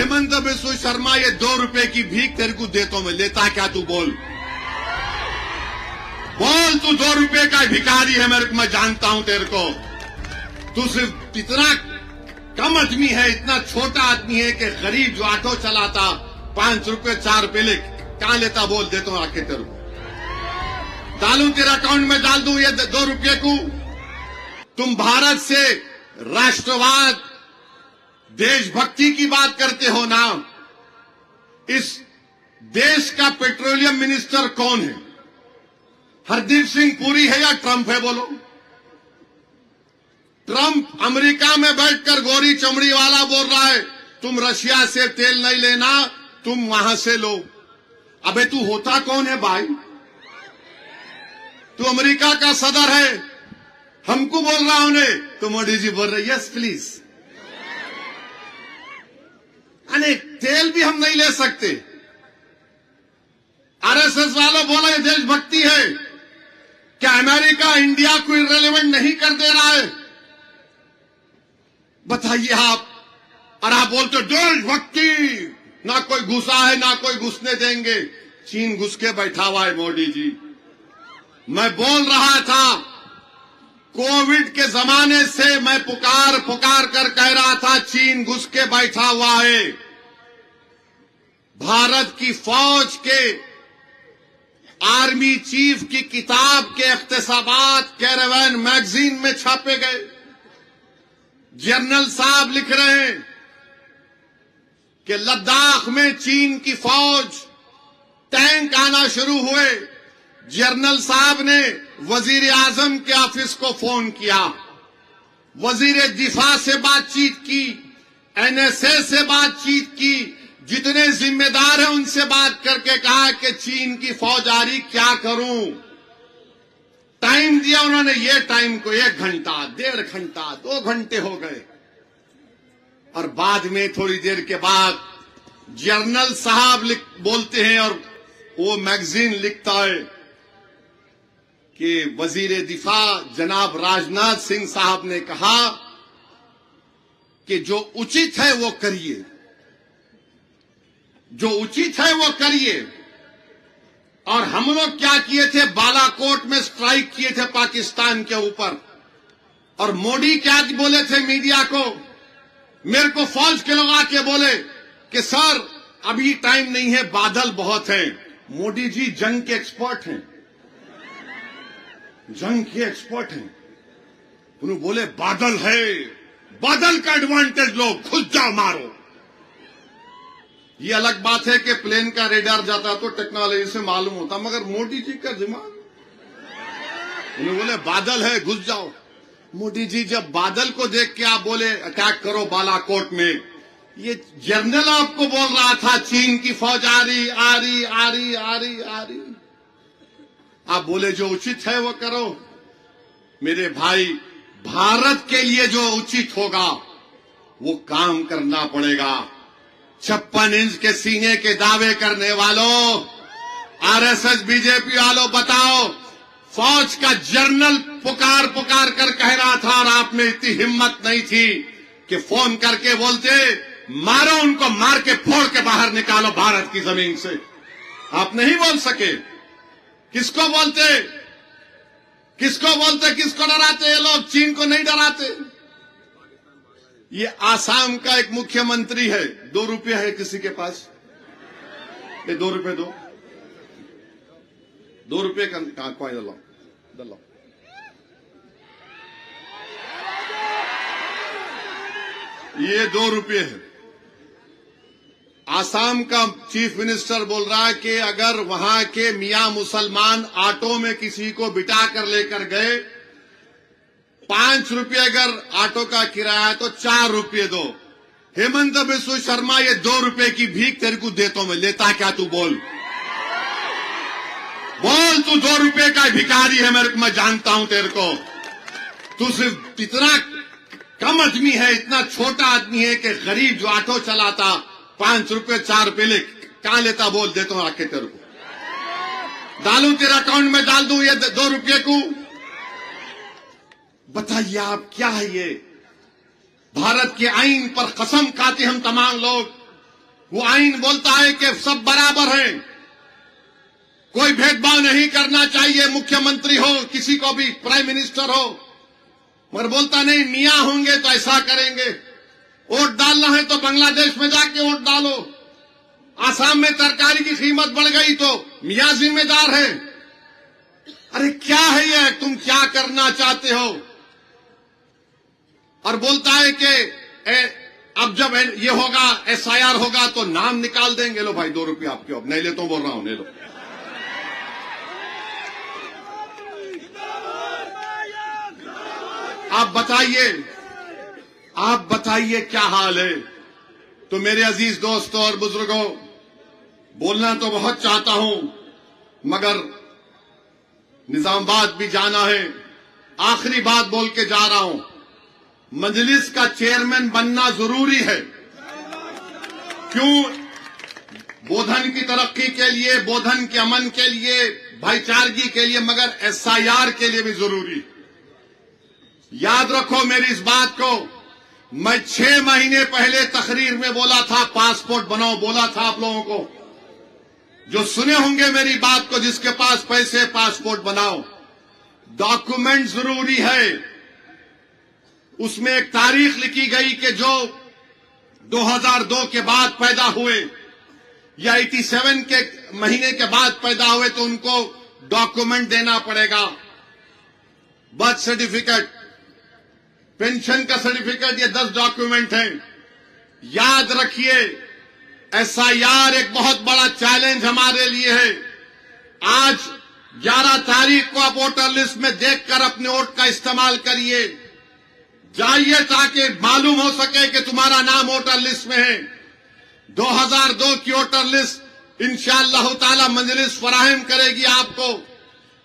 हेमंत बिस्व शर्मा, ये 2 रुपए की भीख तेरे को देता हूं मैं, लेता क्या तू? बोल बोल, तू 2 रुपए का भिखारी है, मेरे को, मैं जानता हूं तेरे को। तू सिर्फ इतना कम आदमी है, इतना छोटा आदमी है कि गरीब जो ऑटो चलाता 5 रुपए 4 रुपए ले कहां लेता? बोल, देता हूं आके तेरे को, डालूं तेरे अकाउंट में, डाल दूं ये 2 रुपये को। तुम भारत से राष्ट्रवाद देशभक्ति की बात करते हो ना। इस देश का पेट्रोलियम मिनिस्टर कौन है? हरदीप सिंह पुरी है या ट्रंप है? बोलो। ट्रंप अमेरिका में बैठकर गोरी चमड़ी वाला बोल रहा है तुम रशिया से तेल नहीं लेना, तुम वहां से लो। अबे तू होता कौन है भाई? तू अमेरिका का सदर है, हमको बोल रहा उन्हें, तो मोदी जी बोल रहे यस प्लीज। अरे तेल भी हम नहीं ले सकते। आरएसएस वालों बोला ये देशभक्ति है। क्या अमेरिका इंडिया को इररिलेवेंट नहीं कर दे रहा है? बताइए आप। और आप बोलते देशभक्ति, ना कोई घुसा है ना कोई घुसने देंगे। चीन घुस के बैठा हुआ है मोदी जी। मैं बोल रहा था कोविड के जमाने से, मैं पुकार कर कह रहा था चीन घुस के बैठा हुआ है। भारत की फौज के आर्मी चीफ की किताब के इख्तिसाबात कैरावैन मैगजीन में छापे गए। जनरल साहब लिख रहे हैं कि लद्दाख में चीन की फौज टैंक आना शुरू हुए। जनरल साहब ने वजीर आजम के ऑफिस को फोन किया, वजीर दिफा से बातचीत की, एनएसए से बातचीत की, जितने जिम्मेदार हैं उनसे बात करके कहा कि चीन की फौज आ रही, क्या करूं? टाइम दिया उन्होंने। ये टाइम को 1 घंटा, 1.5 घंटा, 2 घंटे हो गए। और बाद में थोड़ी देर के बाद जनरल साहब बोलते हैं और वो मैगजीन लिखता है कि वजीर दिफा जनाब राजनाथ सिंह साहब ने कहा कि जो उचित है वो करिए, जो उचित है वो करिए। और हम लोग क्या किए थे? बालाकोट में स्ट्राइक किए थे पाकिस्तान के ऊपर। और मोदी क्या बोले थे मीडिया को? मेरे को फौज के लोग आके बोले कि सर अभी टाइम नहीं है, बादल बहुत हैं। मोदी जी जंग के एक्सपर्ट हैं, जंग के एक्सपर्ट हैं। उन्होंने बोले बादल है, बादल का एडवांटेज लो, खुद जाओ मारो। ये अलग बात है कि प्लेन का रेडार जाता तो टेक्नोलॉजी से मालूम होता, मगर मोदी जी का दिमाग, उन्होंने बोले बादल है, घुस जाओ। मोदी जी जब बादल को देख के आप बोले अटैक करो बालाकोट में, ये जनरल आपको बोल रहा था चीन की फौज आ रही आ रही आ रही आ रही आ रही, आप बोले जो उचित है वो करो। मेरे भाई, भारत के लिए जो उचित होगा वो काम करना पड़ेगा। 56 इंच के सीने के दावे करने वालों, आरएसएस बीजेपी वालों, बताओ, फौज का जनरल पुकार कर कह रहा था और आप में इतनी हिम्मत नहीं थी कि फोन करके बोलते मारो उनको, मार के फोड़ के बाहर निकालो भारत की जमीन से। आप नहीं बोल सके। किसको बोलते, किसको बोलते, किसको डराते? ये लोग चीन को नहीं डराते। ये आसाम का एक मुख्यमंत्री है, 2 रुपये है किसी के पास? ये 2 रुपये दो, 2 रुपये का कॉइन लो, लो। ये 2 रुपये है। आसाम का चीफ मिनिस्टर बोल रहा है कि अगर वहां के मियां मुसलमान ऑटो में किसी को बिठा कर लेकर गए, 5 रुपये अगर ऑटो का किराया तो 4 रुपये दो। हेमंत बिस्व शर्मा, ये 2 रुपये की भीख तेरे को देता हूं मैं, लेता क्या तू? बोल बोल, तू 2 रुपये का भिखारी है, मेरे को, मैं जानता हूं तेरे को। तू सिर्फ इतना कम आदमी है, इतना छोटा आदमी है कि गरीब जो ऑटो चलाता 5 रुपये 4 रुपये ले कहां लेता? बोल, देता हूं आके तेरे को, डालूं तेरे अकाउंट में, डाल दूं ये 2 रुपये को। बताइए आप, क्या है ये? भारत के आईन पर कसम खाते हम तमाम लोग वो आइन बोलता है कि सब बराबर हैं, कोई भेदभाव नहीं करना चाहिए, मुख्यमंत्री हो, किसी को भी प्राइम मिनिस्टर हो। मगर बोलता नहीं, मियां होंगे तो ऐसा करेंगे, वोट डालना है तो बांग्लादेश में जाके वोट डालो, आसाम में तरकारी की कीमत बढ़ गई तो मियां जिम्मेदार है। अरे क्या है ये, तुम क्या करना चाहते हो? और बोलता है कि अब जब ये होगा, SIR होगा तो नाम निकाल देंगे। लो भाई 2 रुपये आपके, अब नहीं ले तो बोल रहा हूं, ले लो। आप बताइए क्या हाल है? तो मेरे अजीज दोस्तों और बुजुर्गों, बोलना तो बहुत चाहता हूं, मगर निजामाबाद भी जाना है। आखिरी बात बोल के जा रहा हूं, मजलिस का चेयरमैन बनना जरूरी है। क्यों? बोधन की तरक्की के लिए, बोधन के अमन के लिए, भाईचारगी के लिए, मगर SIR के लिए भी जरूरी। याद रखो मेरी इस बात को, मैं 6 महीने पहले तकरीर में बोला था, पासपोर्ट बनाओ, बोला था आप लोगों को, जो सुने होंगे मेरी बात को, जिसके पास पैसे पासपोर्ट बनाओ। डॉक्यूमेंट जरूरी है। उसमें एक तारीख लिखी गई कि जो 2002 के बाद पैदा हुए या 87 के महीने के बाद पैदा हुए तो उनको डॉक्यूमेंट देना पड़ेगा। बर्थ सर्टिफिकेट, पेंशन का सर्टिफिकेट, ये 10 डॉक्यूमेंट हैं। याद रखिए, SIR एक बहुत बड़ा चैलेंज हमारे लिए है। आज 11 तारीख को आप वोटर लिस्ट में देखकर अपने वोट का इस्तेमाल करिए, जाइए, ताकि मालूम हो सके कि तुम्हारा नाम वोटर लिस्ट में है। 2002 की वोटर लिस्ट इंशाअल्लाह ताला मजलिस फराहम करेगी आपको,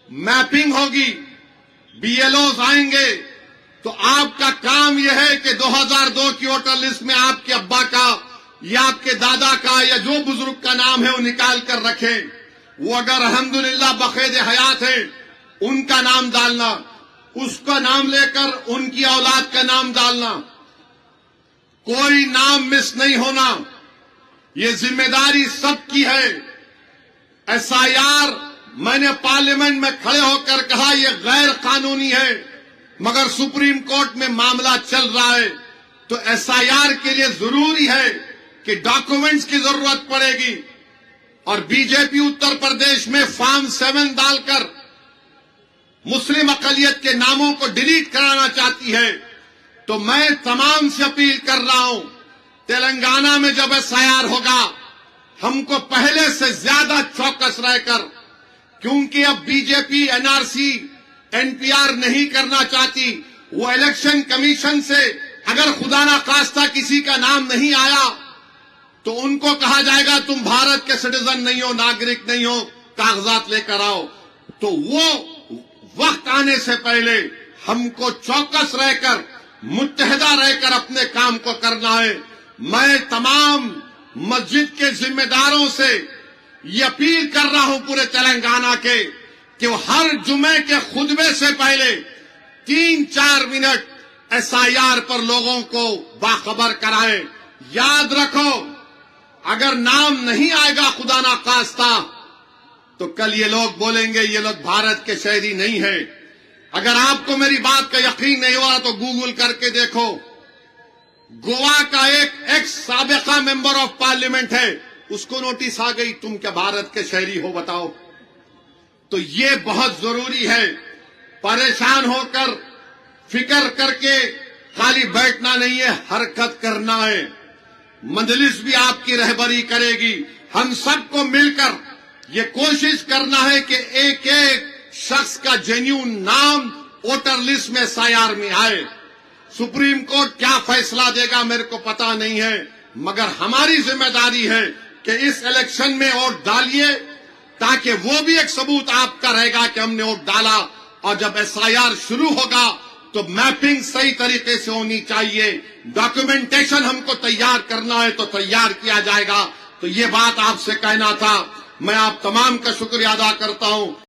मैपिंग होगी, BLOs आएंगे। तो आपका काम यह है कि 2002 की वोटर लिस्ट में आपके अब्बा का या आपके दादा का या जो बुजुर्ग का नाम है वो निकाल कर रखें। वो अगर अल्हम्दुलिल्लाह बखेद हयात है, उनका नाम डालना, उसका नाम लेकर उनकी औलाद का नाम डालना, कोई नाम मिस नहीं होना। ये जिम्मेदारी सबकी है। SIR, मैंने पार्लियामेंट में खड़े होकर कहा यह गैर कानूनी है, मगर सुप्रीम कोर्ट में मामला चल रहा है। तो SIR के लिए जरूरी है कि डॉक्यूमेंट्स की जरूरत पड़ेगी। और बीजेपी उत्तर प्रदेश में फॉर्म 7 डालकर मुस्लिम अकलियत के नामों को डिलीट कराना चाहती है। तो मैं तमाम से अपील कर रहा हूं, तेलंगाना में जब SIR होगा, हमको पहले से ज्यादा चौकस रहकर, क्योंकि अब बीजेपी NRC NPR नहीं करना चाहती। वो इलेक्शन कमीशन से अगर खुदा ना खास्ता किसी का नाम नहीं आया तो उनको कहा जाएगा तुम भारत के सिटीजन नहीं हो, नागरिक नहीं हो, कागजात लेकर आओ। तो वो वक्त आने से पहले हमको चौकस रहकर, मुत्तहिदा रहकर अपने काम को करना है। मैं तमाम मस्जिद के जिम्मेदारों से ये अपील कर रहा हूं पूरे तेलंगाना के कि वो हर जुमे के खुतबे से पहले 3-4 मिनट SIR पर लोगों को बाखबर कराएं। याद रखो, अगर नाम नहीं आएगा खुदा ना खास्ता तो कल ये लोग बोलेंगे ये लोग भारत के शहरी नहीं है। अगर आपको मेरी बात का यकीन नहीं हो रहा तो गूगल करके देखो, गोवा का एक एक्स साबिका मेंबर ऑफ पार्लियामेंट है, उसको नोटिस आ गई, तुम क्या भारत के शहरी हो बताओ। तो ये बहुत जरूरी है। परेशान होकर फिक्र करके खाली बैठना नहीं है, हरकत करना है। मजलिस भी आपकी रहबरी करेगी। हम सबको मिलकर ये कोशिश करना है कि एक एक शख्स का जेन्युइन नाम वोटर लिस्ट में SIR में आए। सुप्रीम कोर्ट क्या फैसला देगा मेरे को पता नहीं है, मगर हमारी जिम्मेदारी है कि इस इलेक्शन में वोट डालिए, ताकि वो भी एक सबूत आपका रहेगा कि हमने वोट डाला। और जब SIR शुरू होगा तो मैपिंग सही तरीके से होनी चाहिए, डॉक्यूमेंटेशन हमको तैयार करना है तो तैयार किया जाएगा। तो ये बात आपसे कहना था। मैं आप तमाम का शुक्रिया अदा करता हूं।